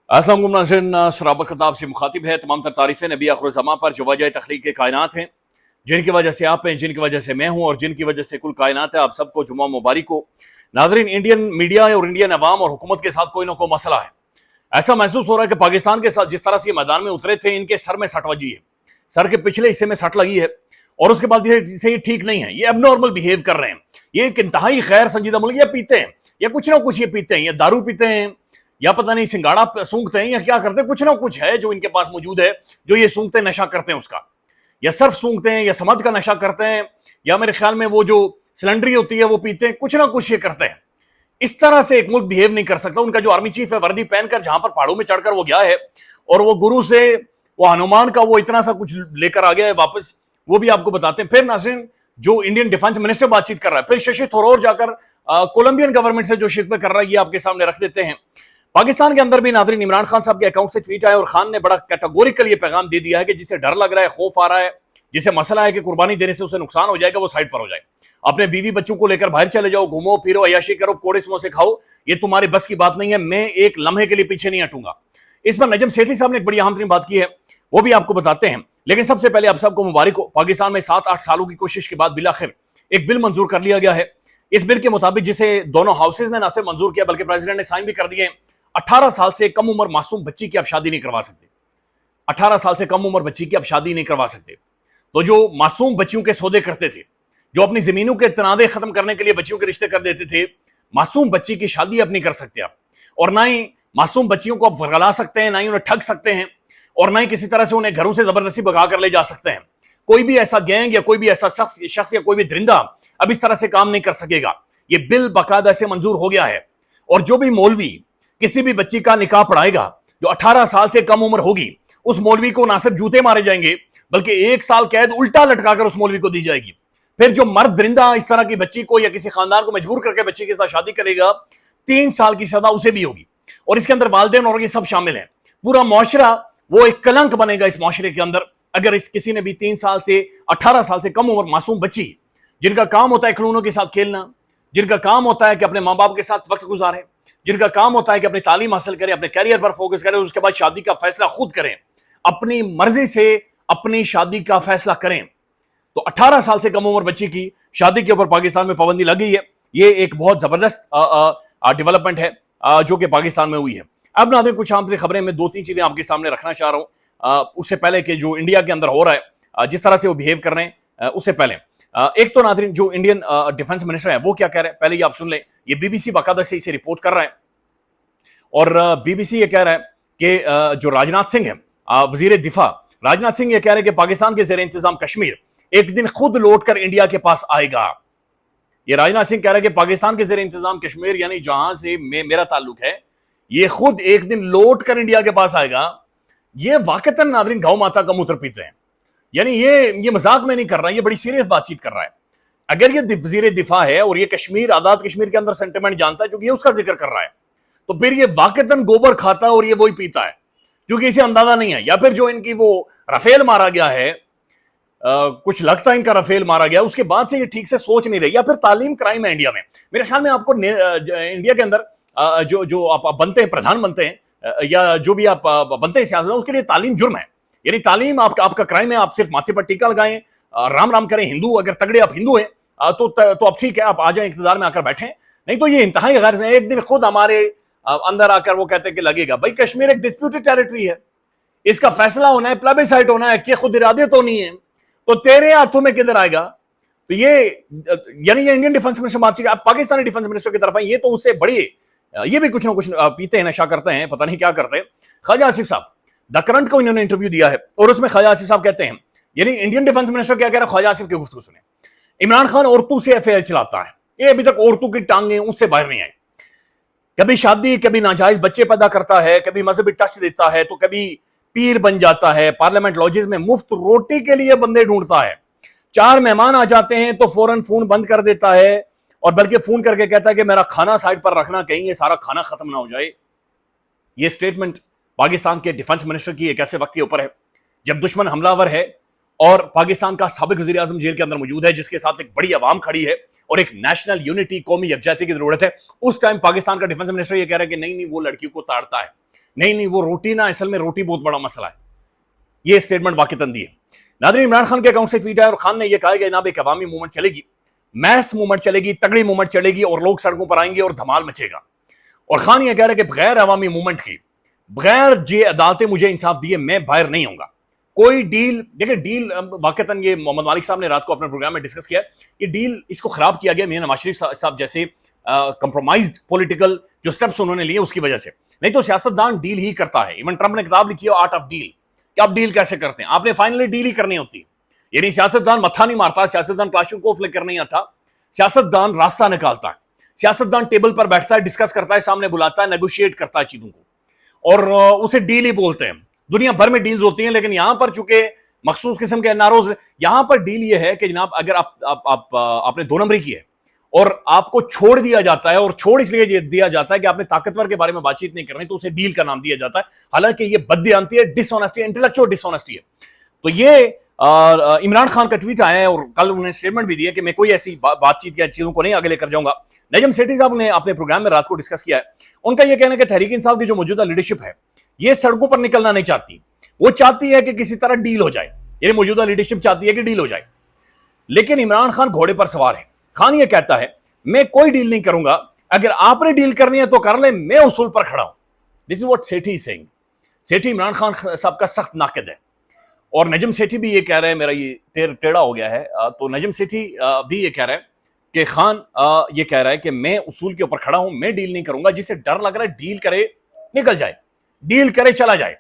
अस्सलाम वालेकुम नाज़रीन, शराबत खताब से मुखातिब है। तमाम तर तारीफ़ें नबी आखिर-उज़्ज़मा पर जो वजह तख्लीक़ के कायनात हैं, जिनकी वजह से आप हैं, जिनकी वजह से मैं हूँ और जिनकी वजह से कुल कायनात है। आप सबको जुम्मा मुबारक हो। नाज़रीन, इंडियन मीडिया और इंडियन अवाम और हुकूमत के साथ कोई ना कोई मसला है। ऐसा महसूस हो रहा है कि पाकिस्तान के साथ जिस तरह से ये मैदान में उतरे थे, इनके सर में सट वजी है, सर के पिछले हिस्से में सट लगी है और उसके बाद ये ठीक नहीं है, ये एबनॉर्मल बिहेव कर रहे हैं। ये एक इंतहाई खैर संजीदा मुल्क, ये पीते हैं या कुछ ना कुछ ये पीते हैं, ये दारू पीते हैं या पता नहीं सिंगाड़ा सूंघते हैं या क्या करते हैं, कुछ ना कुछ है जो इनके पास मौजूद है जो ये सूंघते नशा करते हैं उसका, या सर्फ सूंघते हैं या समद का नशा करते हैं या मेरे ख्याल में वो जो सिलेंडरी होती है वो पीते हैं, कुछ ना कुछ ये करते हैं। इस तरह से एक मुल्क बिहेव नहीं कर सकता। उनका जो आर्मी चीफ है वर्दी पहनकर जहां पर पहाड़ों में चढ़कर वो गया है और वो गुरु से वो हनुमान का वो इतना सा कुछ लेकर आ गया है वापस, वो भी आपको बताते हैं। फिर नाज़रीन, जो इंडियन डिफेंस मिनिस्टर बातचीत कर रहा है, फिर शशि थरूर जाकर कोलंबियन गवर्नमेंट से जो शिकवे कर रहा है, ये आपके सामने रख देते हैं। पाकिस्तान के अंदर भी नाज़रीन इमरान खान साहब के अकाउंट से ट्वीट आया और खान ने बड़ा कैटेगोरिकल ये पैगाम दे दिया है कि जिसे डर लग रहा है, खौफ आ रहा है, जिसे मसला है कि कुर्बानी देने से उसे नुकसान हो जाएगा, वो साइड पर हो जाए। अपने बीवी बच्चों को लेकर बाहर चले जाओ, घूमो फिरो, अय्याशी करो, कोड़े समोसे खाओ, ये तुम्हारी बस की बात नहीं है। मैं एक लम्हे के लिए पीछे नहीं हटूंगा। इस पर नजम सेठी साहब ने एक बड़ी अहम तरीन बात की है, वो भी आपको बताते हैं। लेकिन सबसे पहले आप सबको मुबारक हो, पाकिस्तान में 7-8 सालों की कोशिश के बाद बिलाखिर एक बिल मंजूर कर लिया गया है। इस बिल के मुताबिक जिसे दोनों हाउसेज ने न सिर्फ मंजूर किया बल्कि प्रेसिडेंट ने साइन भी कर दिए। 18 साल से कम उम्र मासूम बच्ची की आप शादी नहीं करवा सकते। 18 साल से कम उम्र बच्ची की आप शादी नहीं करवा सकते। तो जो मासूम बच्चियों के सौदे करते थे, जो अपनी जमीनों के तनादे खत्म करने के लिए बच्चियों के रिश्ते कर देते थे, मासूम बच्ची की शादी अब नहीं कर सकते आप। और ना ही मासूम बच्चियों को आप वर्गला सकते हैं, ना ही उन्हें ठग सकते हैं, और ना ही किसी तरह से उन्हें घरों से जबरदस्ती भगा कर ले जा सकते हैं। कोई भी ऐसा गैंग या कोई भी ऐसा शख्स या कोई भी दरिंदा अब इस तरह से काम नहीं कर सकेगा। ये बिल बाकायदा से मंजूर हो गया है। और जो भी मौलवी किसी भी बच्ची का निकाह पढ़ाएगा जो 18 साल से कम उम्र होगी, उस मौलवी को ना सिर्फ जूते मारे जाएंगे बल्कि 1 साल कैद उल्टा लटकाकर उस मौलवी को दी जाएगी। फिर जो मर्द दरिंदा इस तरह की बच्ची को या किसी खानदान को मजबूर करके बच्ची के साथ शादी करेगा, 3 साल की सजा उसे भी होगी। और इसके अंदर वालिदैन और ये सब शामिल हैं। पूरा मुआशरा वो एक कलंक बनेगा इस मुआशरे के अंदर अगर इस किसी ने भी 3 साल से 18 साल से कम उम्र मासूम बच्ची, जिनका काम होता है खिलौनों के साथ खेलना, जिनका काम होता है कि अपने माँ बाप के साथ वक्त गुजारें, जिनका काम होता है कि अपनी तालीम हासिल करें, अपने कैरियर पर फोकस करें, उसके बाद शादी का फैसला खुद करें, अपनी मर्जी से अपनी शादी का फैसला करें, तो 18 साल से कम उम्र बच्ची की शादी के ऊपर पाकिस्तान में पाबंदी लगी है। ये एक बहुत जबरदस्त डेवलपमेंट है जो कि पाकिस्तान में हुई है। अब नाज़रीन, कुछ आम तरीन खबरें मैं 2-3 चीजें आपके सामने रखना चाह रहा हूं उससे पहले कि जो इंडिया के अंदर हो रहा है, जिस तरह से वो बिहेव कर रहे हैं, उससे पहले एक तो नाज़रीन जो इंडियन डिफेंस मिनिस्टर है वो क्या कह रहे हैं, पहले ये आप सुन लें। ये बीबीसी बाकायदा से इसे रिपोर्ट कर रहा है और बीबीसी ये कह रहा है कि जो राजनाथ सिंह है, वजीर दिफा राजनाथ सिंह ये कह रहे हैं कि पाकिस्तान के ज़ेर इंतजाम कश्मीर एक दिन खुद लौटकर इंडिया के पास आएगा। ये राजनाथ सिंह कह रहे हैं कि पाकिस्तान के ज़ेर इंतजाम कश्मीर यानी जहां से मेरा ताल्लुक है, ये खुद एक दिन लौट कर इंडिया के पास आएगा। ये वाकईतन नाज़रीन गौ माता का मूत्र पीते हैं, यानी ये मजाक में नहीं कर रहा है, ये बड़ी सीरियस बातचीत कर रहा है। अगर ये वजीर दिफा है और ये कश्मीर, आजाद कश्मीर के अंदर सेंटिमेंट जानता है, क्योंकि ये उसका जिक्र कर रहा है, तो फिर ये वाकईतन गोबर खाता है और ये वही पीता है, क्योंकि इसे अंदाजा नहीं है। या फिर जो इनकी वो रफेल मारा गया है, कुछ लगता है इनका रफेल मारा गया, उसके बाद से ये ठीक से सोच नहीं रही, या फिर तालीम क्राइम है इंडिया में। मेरे ख्याल में आपको इंडिया के अंदर जो आप बनते हैं, प्रधान बनते हैं या जो भी आप बनते हैं सियासत, उसके लिए तालीम जुर्म है। यानी तालीम आपका क्राइम है। आप सिर्फ माथे पर टीका लगाएं, राम राम करें, हिंदू अगर तगड़े आप हिंदू हैं तो अब ठीक है, आप आ जाएं, इक़्तिदार में आकर बैठें। नहीं तो ये इंतहाई गैर है। एक दिन खुद हमारे अंदर आकर वो कहते हैं कि लगेगा भाई कश्मीर एक डिस्प्यूटेड टेरिटरी है, इसका फैसला होना है, प्लेबिसाइट होना है, कि खुद इरादे तो नहीं है, तो तेरे हाथों में किधर आएगा। तो ये यानी ये इंडियन डिफेंस मिनिस्टर बातचीत, आप पाकिस्तानी डिफेंस मिनिस्टर की तरफ है, ये तो उससे बड़ी, ये भी कुछ ना कुछ पीते हैं, नशा करते हैं, पता नहीं क्या करते हैं। ख्वाजा आसिफ साहब द करंट को इन्होंने इंटरव्यू दिया है और उसमें ख्वाजा आसिफ साहब कहते हैं, यानी इंडियन डिफेंस मिनिस्टर क्या कह रहे हैं, ख्वाजा आसिफ की गुफ्तगू सुने। इमरान खान औरतों से अफेयर चलाता है, ये अभी तक औरतों की टांगे उससे बाहर नहीं आई। कभी शादी, कभी नाजायज बच्चे पैदा करता है, कभी मजहबी टच देता है, तो कभी पीर बन जाता है, पार्लियामेंट लॉजेस में मुफ्त रोटी के लिए बंदे ढूंढता है, 4 मेहमान आ जाते हैं तो फौरन फोन बंद कर देता है और बल्कि फोन करके कहता है कि मेरा खाना साइड पर रखना, कहीं ये सारा खाना खत्म ना हो जाए। ये स्टेटमेंट पाकिस्तान के डिफेंस मिनिस्टर की एक ऐसे वक्त के ऊपर है जब दुश्मन हमलावर है और पाकिस्तान का साबिक वज़ीर आज़म जेल के अंदर मौजूद है, जिसके साथ एक बड़ी आवाम खड़ी है और एक नेशनल यूनिटी, कौमी यकजहती की जरूरत है। उस टाइम पाकिस्तान का डिफेंस मिनिस्टर ये कह रहा है कि नहीं नहीं, वो लड़कियों को ताड़ता है, नहीं नहीं, वो रोटी ना, असल में रोटी बहुत बड़ा मसला है। ये स्टेटमेंट वाक़ितन दी है। नाज़रीन, इमरान खान के अकाउंट से ट्वीट आया और खान ने यह कहा कि जनाब एक अवामी मूवमेंट चलेगी, मैस मूवमेंट चलेगी, तगड़ी मूवमेंट चलेगी और लोग सड़कों पर आएंगे और धमाल मचेगा। और खान ये कह रहे हैं कि बगैर अवामी मूवमेंट की, बगैर जे अदालतें मुझे इंसाफ दिए, मैं बाहर नहीं आऊंगा। कोई डील, देखिए डील वाक़ितन ये मोहम्मद मालिक साहब ने रात को अपने प्रोग्राम में डिस्कस किया, ये डील इसको खराब किया गया मियां नवाज शरीफ साहब जैसे कंप्रोमाइज्ड पॉलिटिकल जो स्टेप्स उन्होंने लिए उसकी वजह से। नहीं तो सियासतदान डील ही करता है। इवन ट्रंप ने किताब लिखी है आर्ट ऑफ डील, कि आप डील कैसे करते हैं, आपने फाइनली डील ही करनी होती है। यानी सियासतदान मत्था नहीं मारता, सियासतदान क्लाशुकोव लेकर नहीं आता, सियासतदान रास्ता निकालता है, सियासतदान टेबल पर बैठता है, डिस्कस करता है, सामने बुलाता है, नेगोशिएट करता है चीजों को, और उसे डील ही बोलते हैं। दुनिया भर में डील्स होती हैं, लेकिन यहां पर चूंकि मखसूस किस्म के एनआरओज, यहां पर डील ये है कि जनाब अगर आपने दो नंबरी की है और आपको छोड़ दिया जाता है, और छोड़ इसलिए दिया जाता है कि आपने ताकतवर के बारे में बातचीत नहीं करनी, तो उसे डील का नाम दिया जाता है। हालांकि ये बददियानती है, डिसऑनेस्टी है, इंटेलेक्चुअल डिसऑनेस्टी है। तो ये इमरान खान का ट्वीट आया है और कल उन्होंने स्टेटमेंट भी दिया कि मैं कोई ऐसी बातचीत या चीजों को नहीं आगे लेकर जाऊंगा। नजम सेठी साहब ने अपने प्रोग्राम में रात को डिस्कस किया है, उनका यह कहना है कि तहरीक इंसाफ की जो मौजूदा लीडरशिप है ये सड़कों पर निकलना नहीं चाहती, वो चाहती है कि किसी तरह डील हो जाए। यानी मौजूदा लीडरशिप चाहती है कि डील हो जाए, लेकिन इमरान खान घोड़े पर सवार है। खान ये कहता है मैं कोई डील नहीं करूंगा, अगर आपने डील करनी है तो कर ले, मैं उसूल पर खड़ा हूं। This is what Sethi is saying. Sethi Imran Khan साहब का सख्त नाक़िद है, और नजम सेठी भी ये कह रहे हैं, मेरा ये टेढ़ा हो गया है, तो नजम सेठी भी ये कह रहे हैं कि खान ये कह रहा है कि मैं उसूल के ऊपर खड़ा हूं, मैं डील नहीं करूंगा। जिसे डर लग रहा है डील करे निकल जाए, डील करे चला जाए,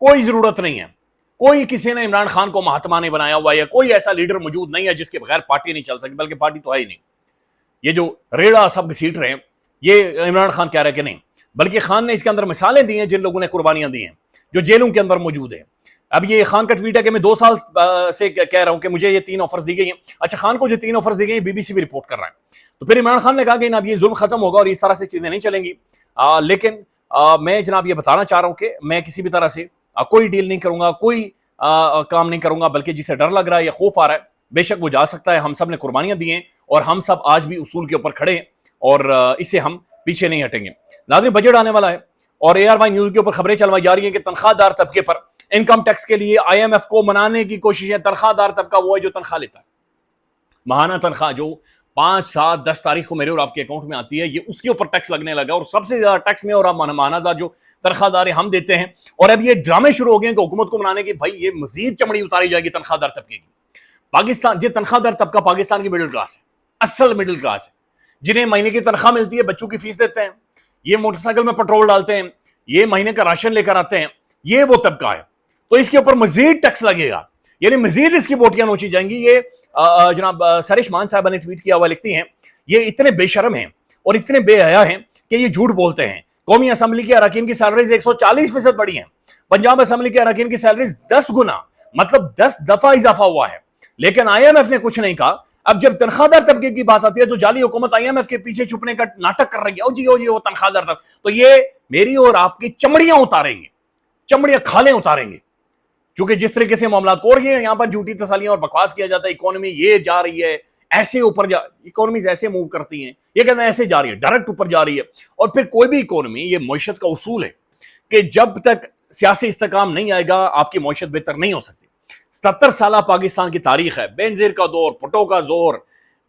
कोई जरूरत नहीं है। कोई किसी ने इमरान खान को महात्मा नहीं बनाया हुआ है, कोई ऐसा लीडर मौजूद नहीं है जिसके बगैर पार्टी नहीं चल सकती, बल्कि पार्टी तो है ही नहीं। ये जो रेड़ा सब घसीट रहे हैं, ये इमरान खान कह रहे हैं कि नहीं, बल्कि खान ने इसके अंदर मिसालें दी हैं जिन लोगों ने कुर्बानियां दी हैं, जो जेलों के अंदर मौजूद है। अब ये खान का ट्वीट है कि मैं 2 साल से कह रहा हूं कि मुझे ये 3 ऑफर्स दी गई हैं। अच्छा, खान को जो 3 ऑफर्स दी गई, बीबीसी भी रिपोर्ट कर रहा है। तो फिर इमरान खान ने कहा कि अब ये जुल्म खत्म होगा और इस तरह से चीजें नहीं चलेंगी। लेकिन मैं जनाब ये बताना चाह रहा हूं कि मैं किसी भी तरह से कोई डील नहीं करूंगा, कोई काम नहीं करूंगा, बल्कि जिसे डर लग रहा है या खौफ आ रहा है, बेशक वो जा सकता है। हम सब ने कुर्बानियां दी हैं और हम सब आज भी उसूल के ऊपर खड़े हैं और इससे हम पीछे नहीं हटेंगे। नाज़रीन, बजट आने वाला है और ARY न्यूज के ऊपर खबरें चलवाई जा रही हैं कि तनख्वाहदार तबके पर इनकम टैक्स के लिए IMF को मनाने की कोशिश है। तनख्वाहदार तबका वो है जो तनख्वाह लेता है, महाना तनख्वाह जो 5, 7, 10 तारीख को मेरे और आपके अकाउंट में आती है, ये उसके ऊपर टैक्स लगने लगा और सबसे ज्यादा टैक्स में और आप महानादार जो तनख्वाहदार हम देते हैं। और अब ये ड्रामे शुरू हो गए हैं कि हुकूमत को मनाने की भाई ये मजीद चमड़ी उतारी जाएगी तनख्वाहदार तबके की। पाकिस्तान, ये तनख्वाहदार तबका पाकिस्तान की मिडिल क्लास है, असल मिडिल क्लास है, जिन्हें महीने की तनख्वाह मिलती है, बच्चों की फीस देते हैं, ये मोटरसाइकिल में पेट्रोल डालते हैं, ये महीने का राशन लेकर आते हैं, ये वो तबका है। तो इसके ऊपर मजीद टैक्स लगेगा, यानी मजीद इसकी बोटियां नोची जाएंगी। ये जनाब सरिश मान साहब ने ट्वीट किया हुआ, लिखती हैं ये इतने बेशरम हैं और इतने बेहया हैं कि ये झूठ बोलते हैं। कौमी असम्बली के अरकान की सैलरीज 140% बढ़ी हैं, पंजाब असम्बली के अरकान की सैलरीज 10 गुना, मतलब 10 दफा इजाफा हुआ है, लेकिन IMF ने कुछ नहीं कहा। अब जब तनख्वाहदार तबके की बात आती है तो जाली हुकूमत IMF के पीछे छुपने का नाटक कर रही है। ओ जी वो तनख्वाहदार तब, तो ये मेरी और आपकी चमड़ियां उतारेंगे, चमड़ियां खाले उतारेंगे, क्योंकि जिस तरीके से मामला और ये यहाँ पर झूठी तसलियां और बकवास किया जाता है। इकोनॉमी ये जा रही है ऐसे ऊपर जा, इकोनॉमीज ऐसे मूव करती हैं, ये कहते हैं ऐसे जा रही है, डायरेक्ट ऊपर जा रही है। और फिर कोई भी इकोनॉमी, ये मईशत का उसूल है कि जब तक सियासी इस्तेकाम नहीं आएगा आपकी मईशत बेहतर नहीं हो सकती। 70 साल पाकिस्तान की तारीख है, बेनजीर का दौर, भुट्टो का दौर,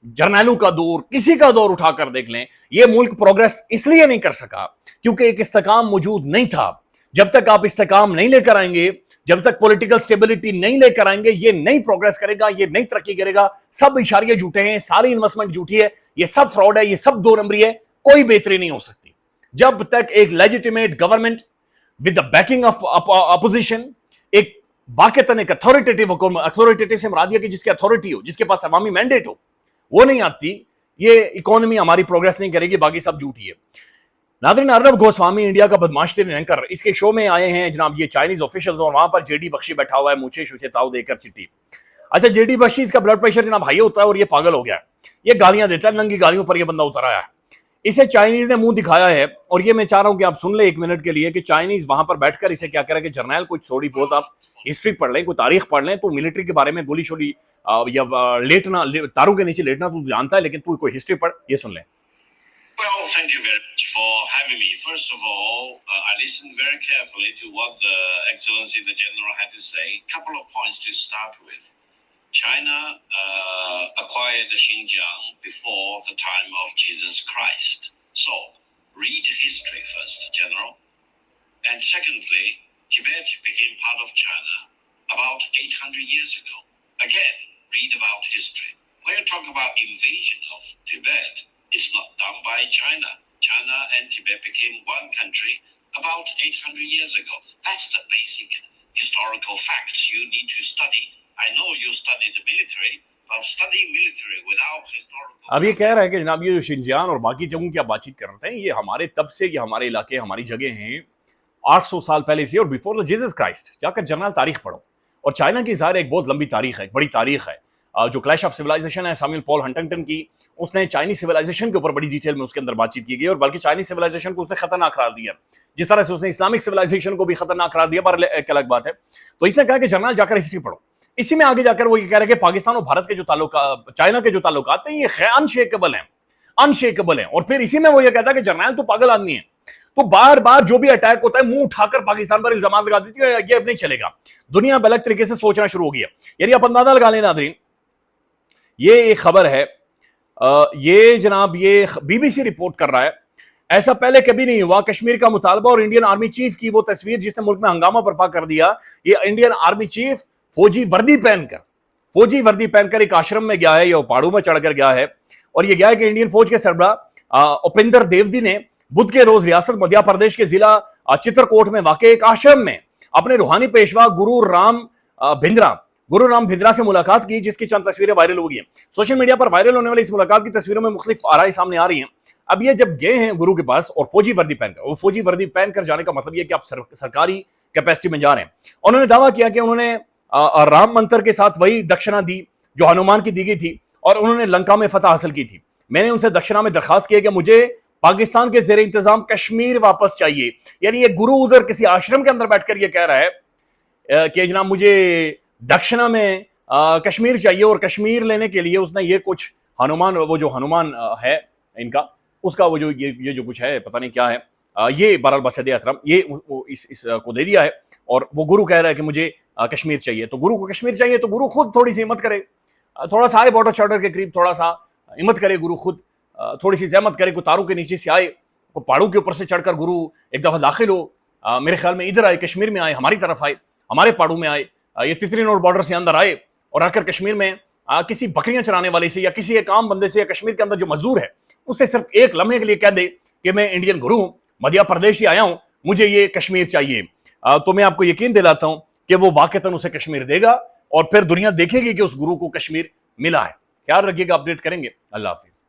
जर्नैलू का दौर, किसी का दौर उठाकर देख लें, ये मुल्क प्रोग्रेस इसलिए नहीं कर सका क्योंकि एक इस्तेकाम मौजूद नहीं था। जब तक आप इस्तेकाम नहीं लेकर आएंगे, जब तक पॉलिटिकल स्टेबिलिटी नहीं लेकर आएंगे, ये नहीं प्रोग्रेस करेगा, ये नहीं तरक्की करेगा। सब इशारे झूठे हैं, सारी इन्वेस्टमेंट झूठी है, ये सब फ्रॉड है, ये सब 2 नंबरी है, कोई बेहतरी नहीं हो सकती। जब तक एक legitimate government with the banking of opposition, एक वाकईतन एक अथॉरिटेटिव हुकूमत, अथॉरिटेटिव से मुराद है कि जिसकी अथॉरिटी हो, जिसके पास अवामी मैंडेट हो, वो नहीं आती, ये इकोनॉमी हमारी प्रोग्रेस नहीं करेगी, बाकी सब झूठी है। नाज़रीन, अर्नब गोस्वामी इंडिया का बदमाश तरीन एंकर इसके शो में आए हैं जनाब ये चाइनीज ऑफिशियल्स, और वहां पर जेडी बख्शी बैठा हुआ है, मूछे शूछे ताऊ देकर चिट्ठी। अच्छा, जेडी बख्शी, इसका ब्लड प्रेशर जनाब हाई होता है और ये पागल हो गया है, ये गालियां देता है, नंगी गालियों पर ये बंदा उतर आया है। इसे चाइनीज ने मुंह दिखाया है और ये मैं चाह रहा हूं कि आप सुन ले 1 मिनट के लिए कि चाइनीज वहां पर बैठकर इसे क्या कह रहा है कि जर्नैल कुछ थोड़ी बहुत आप हिस्ट्री पढ़ लें, कोई तारीख पढ़ लें, तो मिलिट्री के बारे में गोली छोली या लेटना, तारों के नीचे लेटना तू जानता है, लेकिन तू कोई हिस्ट्री पढ़, ये सुन ले। Well, thank you very much for having me. First of all, I listened very carefully to what the Excellency the General had to say. Couple of points to start with. China acquired Xinjiang before the time of Jesus Christ. So, read history first, General. And secondly, Tibet became part of China about 800 years ago. Again, read about history. When you talk about invasion of Tibet, it's not done by China. China and Tibet became one country about 800 years ago. That's the basic historical facts you need to study. I know you studied the military, but studying military without historical... अब ये कह रहा है कि जनाब ये जो शिंजियान और बाकी जगहों की आप बातचीत कर रहे हैं, ये हमारे तब से, ये हमारे इलाके, हमारी जगह हैं 800 साल पहले से, और बिफोर द जीसस क्राइस्ट। जाकर जनरल तारीख पढ़ो। और चाइना की ज़ाहिर एक बहुत लंबी तारीख है, एक बड़ी तारीख है। जो क्लैश ऑफ सिविलाइजेशन है सैमुअल पॉल हंटिंगटन की, उसने चाइनीज सिविलाइजेशन के ऊपर बड़ी डिटेल में उसके अंदर बातचीत की गई, और बल्कि चाइनीज सिविलाइजेशन को उसने खतरनाक करार दिया, जिस तरह से उसने इस्लामिक सिविलाइजेशन को भी खतरनाक करार दिया, पर एक अलग बात है। तो इसने कहा कि जनरल जाकर हिस्ट्री पढ़ो। इसी में आगे जाकर वो ये कह रहे हैं कि पाकिस्तान और भारत के जो ताल्लुकात, चाइना के जो ताल्लुकात हैं, ये अनशेकेबल हैं, अनशेकेबल हैं। और फिर इसी में वो ये कहता है कि जनरल तो पागल आदमी है, तो बार बार जो भी अटैक होता है मुंह उठाकर पाकिस्तान पर इल्जाम लगा देती है, ये अब नहीं चलेगा। दुनिया अलग तरीके से सोचना शुरू हो गया। यानी आप अंदाजा लगा लें नाज़रीन, ये एक खबर है, ये जनाब ये बीबीसी रिपोर्ट कर रहा है, ऐसा पहले कभी नहीं हुआ। कश्मीर का मुतालबा और इंडियन आर्मी चीफ की वो तस्वीर जिसने मुल्क में हंगामा बर्पा कर दिया। ये इंडियन आर्मी चीफ फौजी वर्दी पहनकर एक आश्रम में गया है, ये पहाड़ों में चढ़कर गया है, और ये गया है कि इंडियन फौज के सरबराह उपेंद्र देवदी ने बुध के रोज रियासत मध्य प्रदेश के जिला चित्रकूट में वाक़े एक आश्रम में अपने रूहानी पेशवा गुरु राम भिंद्रा से मुलाकात की, जिसकी चंद तस्वीरें वायरल हो गई हैं। सोशल मीडिया पर वायरल होने वाली इस मुलाकात की तस्वीरों में मुख्तलिफ आराई सामने आ रही हैं। अब ये जब गए हैं गुरु के पास और फौजी वर्दी पहनकर जाने का मतलब ये कि आप सरकारी कैपेसिटी में जा रहे हैं। उन्होंने दावा किया कि उन्होंने राम मंत्र के साथ वही दक्षिणा दी जो हनुमान की दी गई थी, और उन्होंने लंका में फतह हासिल की थी। मैंने उनसे दक्षिणा में दरखास्त किया कि मुझे पाकिस्तान के ज़ेरे इंतजाम कश्मीर वापस चाहिए। यानी ये गुरु उधर किसी आश्रम के अंदर बैठकर ये कह रहा है कि जनाब मुझे दक्षिणा में कश्मीर चाहिए, और कश्मीर लेने के लिए उसने ये कुछ हनुमान, वो जो हनुमान है इनका, उसका वो जो ये जो कुछ है पता नहीं क्या है, ये बहरहाल बसद एहतराम ये इस को दे दिया है। और वो गुरु कह रहा है कि मुझे कश्मीर चाहिए। तो गुरु को कश्मीर चाहिए तो गुरु खुद थोड़ी सी हिम्मत करे, थोड़ा सा आए बॉर्डर चौडर के करीब, थोड़ा सा हिम्मत करे गुरु खुद, थोड़ी सी जहमत करे, कोई तारों के नीचे से आए, कोई पहाड़ों के ऊपर से चढ़कर गुरु एक दफ़ा दाखिल हो, मेरे ख्याल में इधर आए, कश्मीर में आए, हमारी तरफ आए, हमारे पहाड़ों में आए, ये तितली नोट बॉर्डर से अंदर आए, और आकर कश्मीर में किसी बकरियां चराने वाले से या किसी एक आम बंदे से या कश्मीर के अंदर जो मजदूर है उससे सिर्फ एक लम्हे के लिए कह दे कि मैं इंडियन गुरु हूँ, मध्य प्रदेश से आया हूँ, मुझे ये कश्मीर चाहिए। तो मैं आपको यकीन दिलाता हूँ कि वो वाकईतन उसे कश्मीर देगा, और फिर दुनिया देखेगी कि उस गुरु को कश्मीर मिला है। ख्याल रखिएगा, अपडेट करेंगे। अल्लाह हाफिज।